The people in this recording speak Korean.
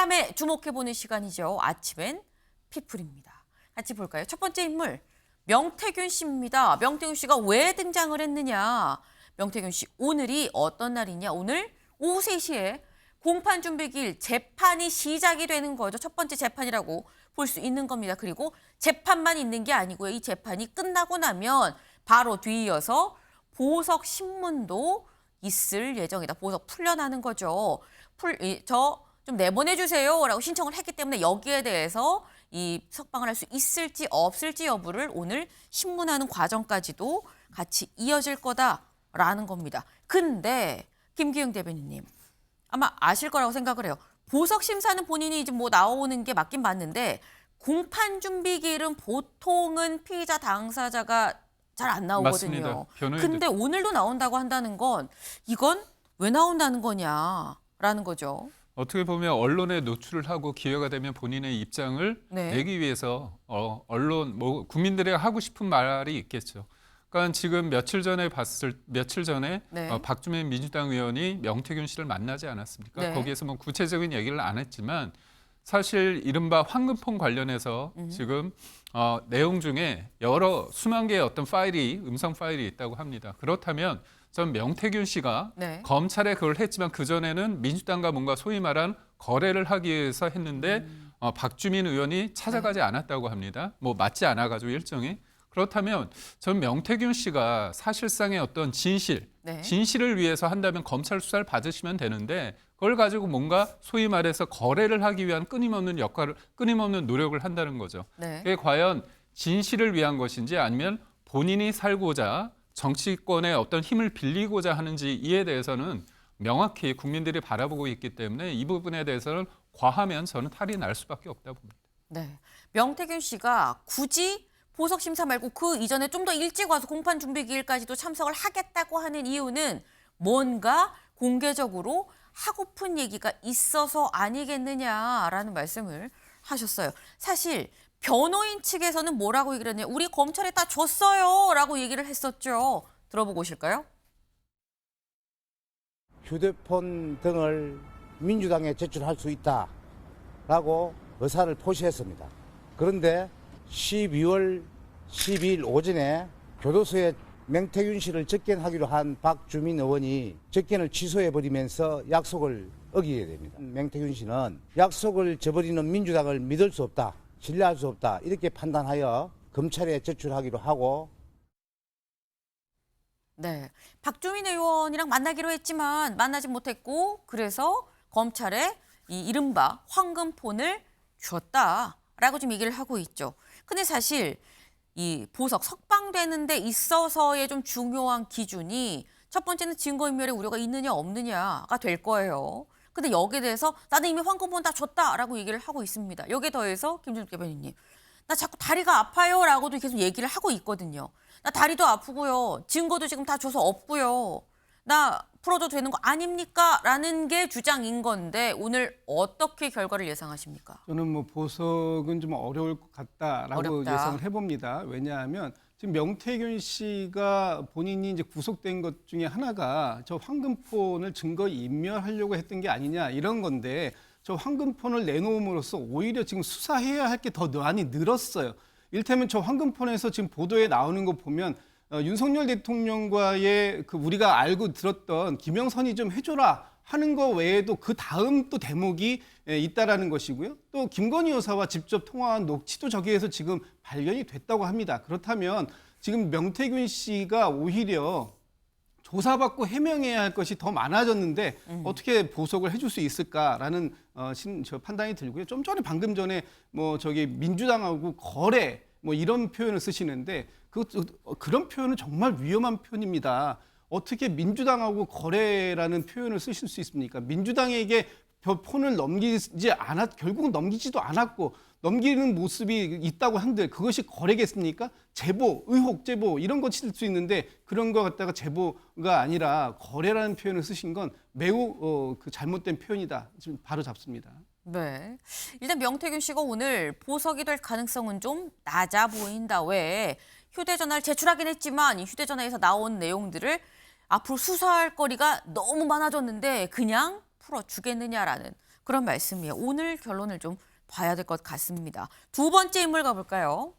사람에 주목해보는 시간이죠. 아침엔 피플입니다. 같이 볼까요? 첫 번째 인물, 명태균 씨입니다. 명태균 씨가 왜 등장을 했느냐. 명태균 씨, 오늘이 어떤 날이냐. 오늘 오후 3시에 공판 준비기일 재판이 시작이 되는 거죠. 첫 번째 재판이라고 볼 수 있는 겁니다. 그리고 재판만 있는 게 아니고요. 이 재판이 끝나고 나면 바로 뒤이어서 보석 신문도 있을 예정이다. 보석 풀려나는 거죠. 저 좀 내보내주세요 라고 신청을 했기 때문에 여기에 대해서 이 석방을 할 수 있을지 없을지 여부를 오늘 신문하는 과정까지도 같이 이어질 거다라는 겁니다. 근데 김기영 대변인님 아마 아실 거라고 생각을 해요. 보석 심사는 본인이 이제 뭐 나오는 게 맞긴 맞는데 공판 준비기일은 보통은 피의자 당사자가 잘 안 나오거든요. 근데 오늘도 나온다고 한다는 건 이건 왜 나온다는 거냐라는 거죠. 어떻게 보면 언론에 노출을 하고 기회가 되면 본인의 입장을 내기 위해서 언론, 국민들이 하고 싶은 말이 있겠죠. 그러니까 지금 며칠 전에 박주민 민주당 의원이 명태균 씨를 만나지 않았습니까? 거기에서 뭐 구체적인 얘기를 안 했지만 사실 이른바 황금폰 관련해서 지금 내용 중에 여러 수만 개의 어떤 음성 파일이 있다고 합니다. 그렇다면 전 명태균 씨가 검찰에 그걸 했지만 그전에는 민주당과 뭔가 소위 말한 거래를 하기 위해서 했는데 박주민 의원이 찾아가지 않았다고 합니다. 뭐 맞지 않아가지고 일정이. 그렇다면 전 명태균 씨가 사실상의 어떤 진실을 위해서 한다면 검찰 수사를 받으시면 되는데 그걸 가지고 뭔가 소위 말해서 거래를 하기 위한 끊임없는 노력을 한다는 거죠. 그게 과연 진실을 위한 것인지 아니면 본인이 살고자 정치권의 어떤 힘을 빌리고자 하는지 이에 대해서는 명확히 국민들이 바라보고 있기 때문에 이 부분에 대해서는 과하면 저는 탈이 날 수밖에 없다고 봅니다. 네, 명태균 씨가 굳이 보석 심사 말고 그 이전에 좀 더 일찍 와서 공판 준비 기일까지도 참석을 하겠다고 하는 이유는 뭔가 공개적으로 하고픈 얘기가 있어서 아니겠느냐라는 말씀을 하셨어요. 사실 변호인 측에서는 뭐라고 얘기를 했냐면 우리 검찰에 다 줬어요 라고 얘기를 했었죠. 들어보고 오실까요? 휴대폰 등을 민주당에 제출할 수 있다라고 의사를 표시했습니다. 그런데 12월 12일 오전에 교도소에 명태균 씨를 접견하기로 한 박주민 의원이 접견을 취소해버리면서 약속을 어기게 됩니다. 명태균 씨는 약속을 저버리는 민주당을 믿을 수 없다, 신뢰할 수 없다 이렇게 판단하여 검찰에 제출하기로 하고 네, 박주민 의원이랑 만나기로 했지만 만나지 못했고 그래서 검찰에 이 이른바 황금폰을 줬다라고 좀 얘기를 하고 있죠. 근데 사실 이 보석 석방되는 데 있어서의 좀 중요한 기준이 첫 번째는 증거인멸의 우려가 있느냐 없느냐가 될 거예요. 근데 여기에 대해서 나는 이미 황금폰 다 줬다라고 얘기를 하고 있습니다. 여기에 더해서 김준욱 대변인님, 나 자꾸 다리가 아파요라고도 계속 얘기를 하고 있거든요. 나 다리도 아프고요. 증거도 지금 다 줘서 없고요. 나 풀어도 되는 거 아닙니까? 라는 게 주장인 건데 오늘 어떻게 결과를 예상하십니까? 저는 뭐 보석은 좀 어려울 것 같다라고 예상을 해봅니다. 왜냐하면 지금 명태균 씨가 본인이 이제 구속된 것 중에 하나가 저 황금폰을 증거 인멸하려고 했던 게 아니냐 이런 건데 저 황금폰을 내놓음으로써 오히려 지금 수사해야 할 게 더 많이 늘었어요. 이를테면 저 황금폰에서 지금 보도에 나오는 거 보면 윤석열 대통령과의 그 우리가 알고 들었던 김영선이 좀 해줘라 하는 거 외에도 그 다음 또 대목이 있다라는 것이고요. 또 김건희 여사와 직접 통화한 녹취도 저기에서 지금 발견이 됐다고 합니다. 그렇다면 지금 명태균 씨가 오히려 조사받고 해명해야 할 것이 더 많아졌는데 어떻게 보석을 해줄 수 있을까라는 저 판단이 들고요. 좀 전에 방금 전에 뭐 저기 민주당하고 거래 뭐 이런 표현을 쓰시는데 그런 표현은 정말 위험한 표현입니다. 어떻게 민주당하고 거래라는 표현을 쓰실 수 있습니까? 민주당에게 폰을 결국은 넘기지도 않았고 넘기는 모습이 있다고 한들 그것이 거래겠습니까? 제보, 의혹 제보 이런 거 칠 수 있는데 그런 거 갖다가 제보가 아니라 거래라는 표현을 쓰신 건 매우 잘못된 표현이다. 지금 바로 잡습니다. 네, 일단 명태균 씨가 오늘 보석이 될 가능성은 좀 낮아 보인다. 왜? 휴대전화를 제출하긴 했지만 이 휴대전화에서 나온 내용들을 앞으로 수사할 거리가 너무 많아졌는데 그냥 풀어주겠느냐라는 그런 말씀이에요. 오늘 결론을 좀 봐야 될 것 같습니다. 두 번째 인물 가볼까요?